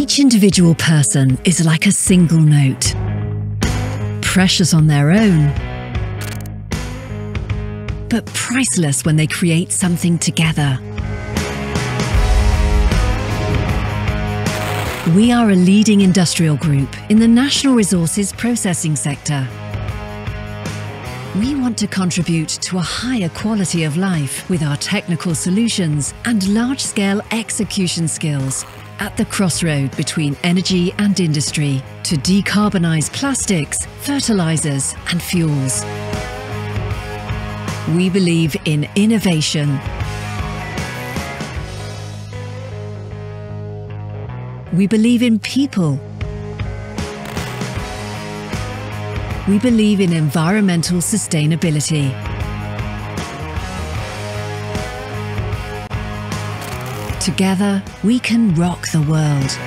Each individual person is like a single note, precious on their own, but priceless when they create something together. We are a leading industrial group in the national resources processing sector. We want to contribute to a higher quality of life with our technical solutions and large-scale execution skills at the crossroad between energy and industry to decarbonize plastics, fertilizers and fuels. We believe in innovation. We believe in people. We believe in environmental sustainability. Together, we can rock the world.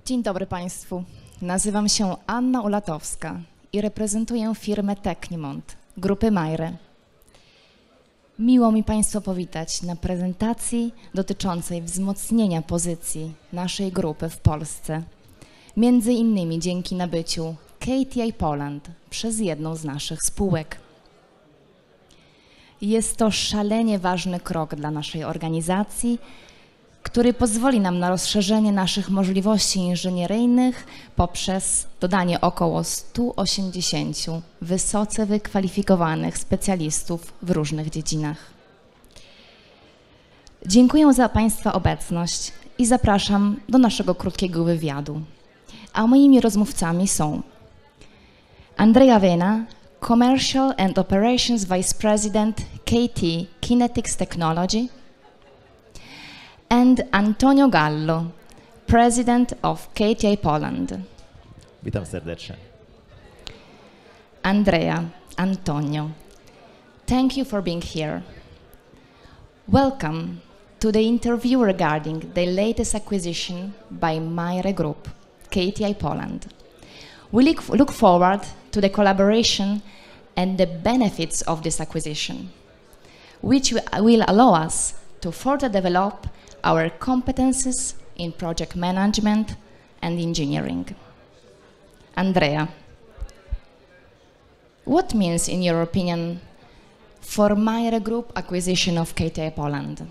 Dzień dobry Państwu. Nazywam się Anna Ulatowska i reprezentuję firmę Technimont, grupy MAIRE. Miło mi Państwa powitać na prezentacji dotyczącej wzmocnienia pozycji naszej grupy w Polsce. Między innymi dzięki nabyciu KTI Poland przez jedną z naszych spółek. Jest to szalenie ważny krok dla naszej organizacji, który pozwoli nam na rozszerzenie naszych możliwości inżynieryjnych poprzez dodanie około 180 wysoce wykwalifikowanych specjalistów w różnych dziedzinach. Dziękuję za Państwa obecność i zapraszam do naszego krótkiego wywiadu. A moimi rozmówcami są Andrea Vena, Commercial and Operations Vice President, KT Kinetics Technology, and Antonio Gallo, President of KTI Poland. Witam serdecznie. Andrea, Antonio, thank you for being here. Welcome to the interview regarding the latest acquisition by MAIRE Group, KTI Poland. We look forward to the collaboration and the benefits of this acquisition, which will allow us to further develop our competences in project management and engineering. Andrea, what means, in your opinion, for MAIRE Group acquisition of KTI Poland?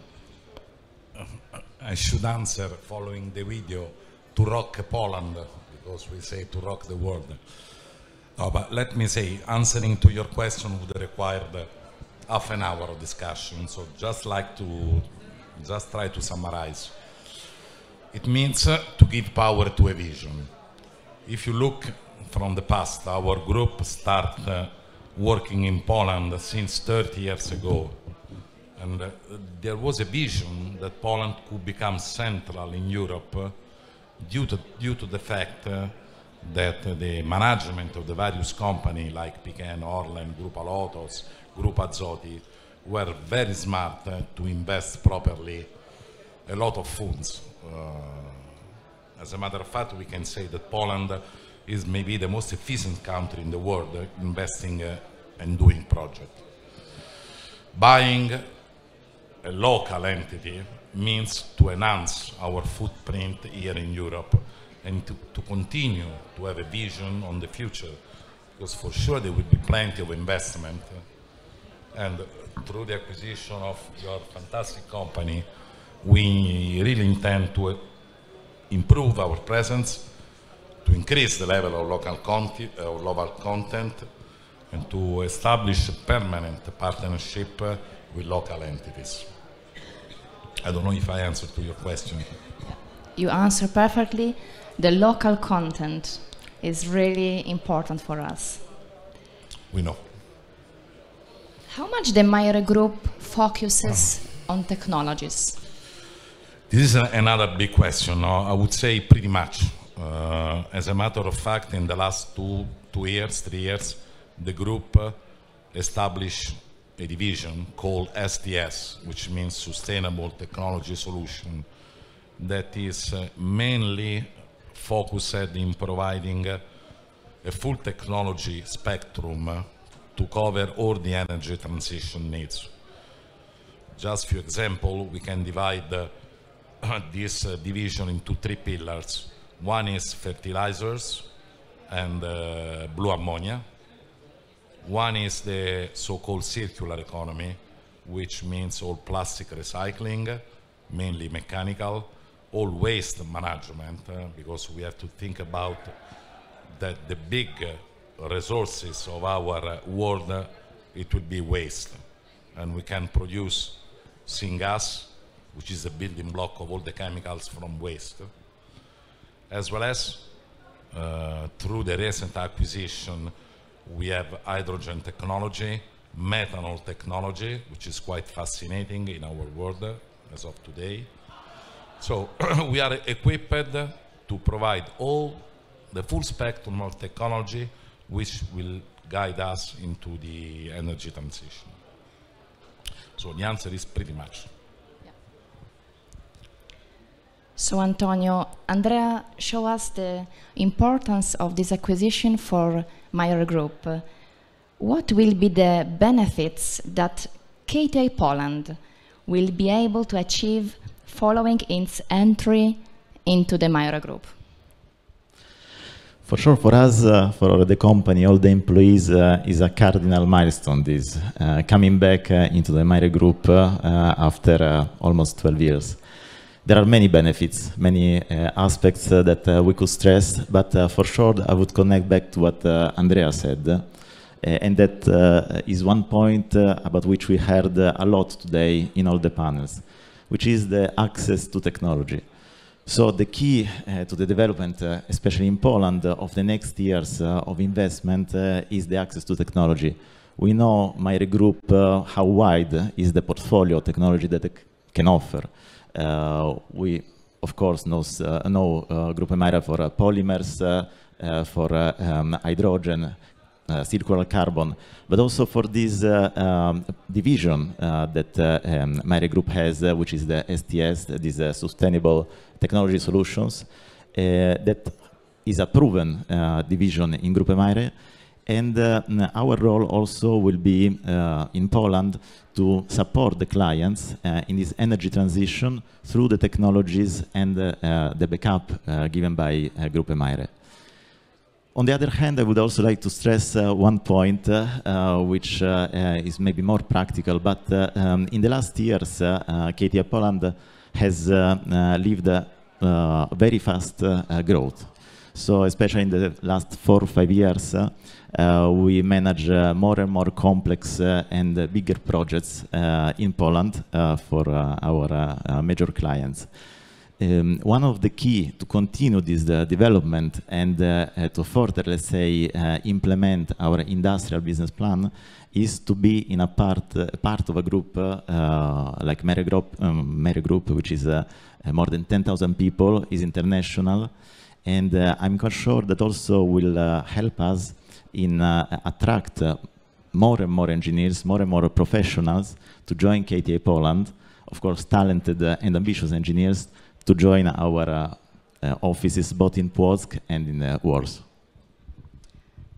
I should answer following the video to rock Poland, because we say to rock the world. No, but let me say, answering to your question would require half an hour of discussion, so just try to summarize. It means to give power to a vision. If you look from the past, our group started working in Poland since 30 years ago, and there was a vision that Poland could become central in Europe due to the fact that the management of the various companies like PKN, Orlen, Grupa Lotos, Grupa Azoty were very smart to invest properly a lot of funds. As a matter of fact, we can say that Poland is maybe the most efficient country in the world investing and doing projects. Buying a local entity means to enhance our footprint here in Europe and to continue to have a vision on the future, because for sure there will be plenty of investment, and through the acquisition of your fantastic company, we really intend to improve our presence, to increase the level of local content, and to establish a permanent partnership with local entities. I don't know if I answered to your question. You answer perfectly. The local content is really important for us. We know. How much the MAIRE Group focuses on technologies? This is another big question. I would say pretty much. As a matter of fact, in the last 3 years, the group established a division called STS, which means Sustainable Technology Solution, that is mainly focused in providing a full technology spectrum to cover all the energy transition needs. Just for example, we can divide this division into three pillars. One is fertilizers and blue ammonia. One is the so-called circular economy, which means all plastic recycling, mainly mechanical, all waste management, because we have to think about that the big resources of our world, it will be waste. And we can produce syngas, which is the building block of all the chemicals from waste, as well as through the recent acquisition, we have hydrogen technology, methanol technology, which is quite fascinating in our world as of today. So we are equipped to provide all the full spectrum of technology which will guide us into the energy transition. So the answer is pretty much. So Antonio, Andrea showed us the importance of this acquisition for MAIRE Group. What will be the benefits that KTI Poland will be able to achieve following its entry into the MAIRE Group? For sure, for us, for the company, all the employees, is a cardinal milestone, this coming back into the MAIRE Group after almost 12 years. There are many benefits, many aspects that we could stress, but for sure I would connect back to what Andrea said, and that is one point about which we heard a lot today in all the panels, which is the access to technology. So the key to the development, especially in Poland, of the next years of investment is the access to technology. We know MAIRE Group, how wide is the portfolio of technology that it can offer. We, of course, know Group MAIRE for polymers, for hydrogen, circular carbon, but also for this division that MAIRE Group has, which is the STS, this Sustainable Technology Solutions, that is a proven division in Group MAIRE. And our role also will be in Poland to support the clients in this energy transition through the technologies and the backup given by Group MAIRE. On the other hand, I would also like to stress one point which is maybe more practical, but in the last years, KTI Poland has lived very fast growth. So especially in the last 4 or 5 years, we manage more and more complex and bigger projects in Poland for our major clients. One of the key to continue this development and to further, let's say, implement our industrial business plan is to be in a part of a group like MAIRE Group, which is more than 10,000 people, is international. And I'm quite sure that also will help us in attract more and more engineers, more and more professionals to join KTI Poland, of course talented and ambitious engineers to join our offices both in Płock and in Warsaw.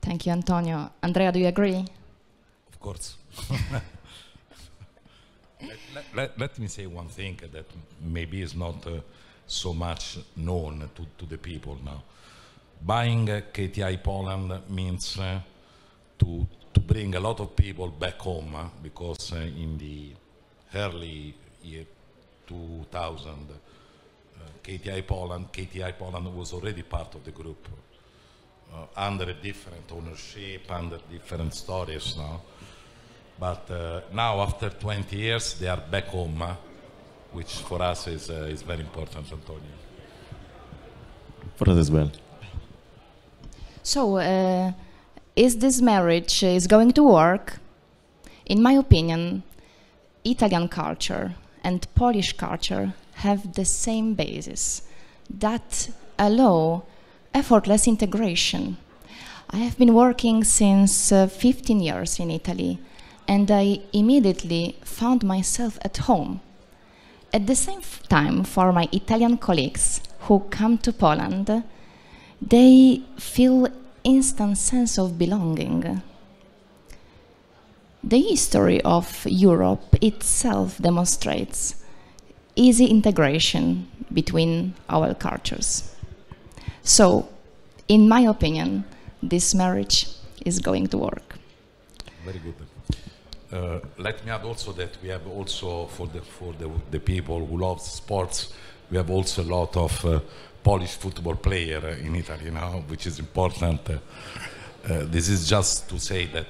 Thank you, Antonio. Andrea, do you agree? Of course. let me say one thing that maybe is not so much known to the people now. Buying KTI Poland means to bring a lot of people back home, because in the early year 2000, KTI Poland was already part of the group, under a different ownership, under different stories now. But now, after 20 years, they are back home, which for us is very important, Antonio. For us as well. So, is this marriage is going to work? In my opinion, Italian culture and Polish culture have the same basis that allow effortless integration. I have been working since 15 years in Italy, and I immediately found myself at home. At the same time, for my Italian colleagues who come to Poland, they feel instant sense of belonging. The history of Europe itself demonstrates easy integration between our cultures. So, in my opinion, this marriage is going to work. Very good. Let me add also that we have also for the people who love sports, we have also a lot of Polish football player in Italy now, which is important. This is just to say that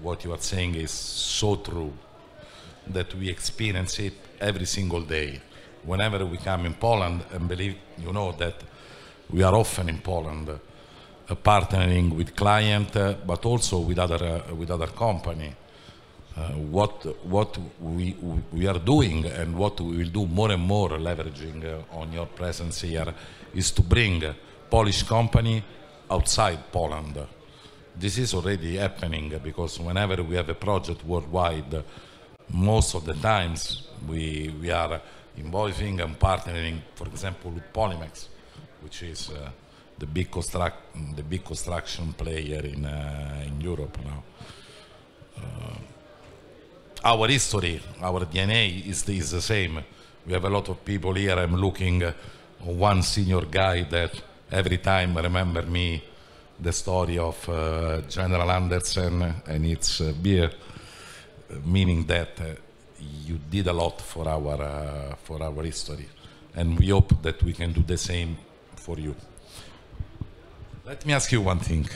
what you are saying is so true, that we experience it every single day. Whenever we come in Poland, and believe you know that we are often in Poland, partnering with client, but also with other company. What we are doing and what we will do more and more, leveraging on your presence here, is to bring Polish company outside Poland. This is already happening because whenever we have a project worldwide, most of the times we are invoicing and partnering, for example, with Polymex, which is the big construction player in Europe now. Our history, our DNA is the same. We have a lot of people here. I'm looking at one senior guy that every time remember me the story of General Andersen and its beer, meaning that you did a lot for our history, and we hope that we can do the same for you. Let me ask you one thing.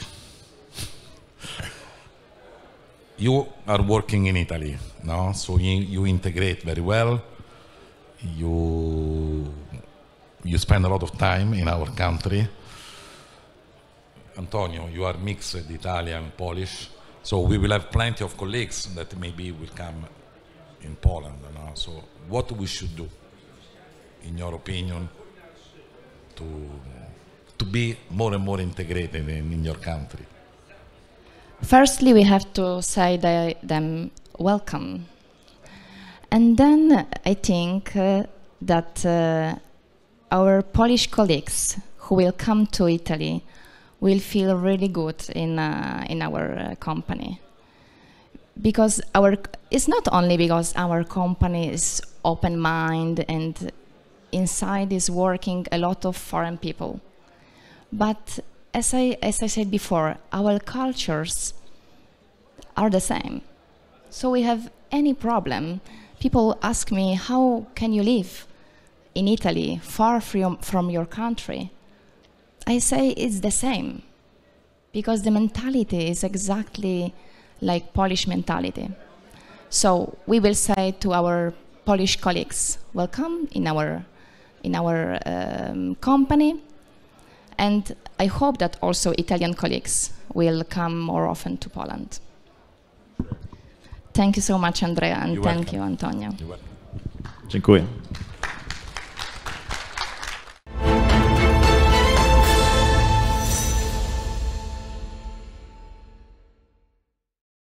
You are working in Italy, no? So you integrate very well. You spend a lot of time in our country. Antonio, you are mixed Italian, Polish. So we will have plenty of colleagues that maybe will come in Poland. No? So what we should do, in your opinion, to be more and more integrated in your country? Firstly, we have to say them welcome. And then I think that our Polish colleagues who will come to Italy will feel really good in our company. Because it's not only because our company is open-minded and inside is working a lot of foreign people, but as I said before, our cultures are the same. So we have any problem. People ask me, how can you live in Italy, far from your country? I say it's the same, because the mentality is exactly like Polish mentality. So we will say to our Polish colleagues, welcome in our company. And I hope that also Italian colleagues will come more often to Poland. Thank you so much, Andrea, and thank you, Antonio. Dziękuję.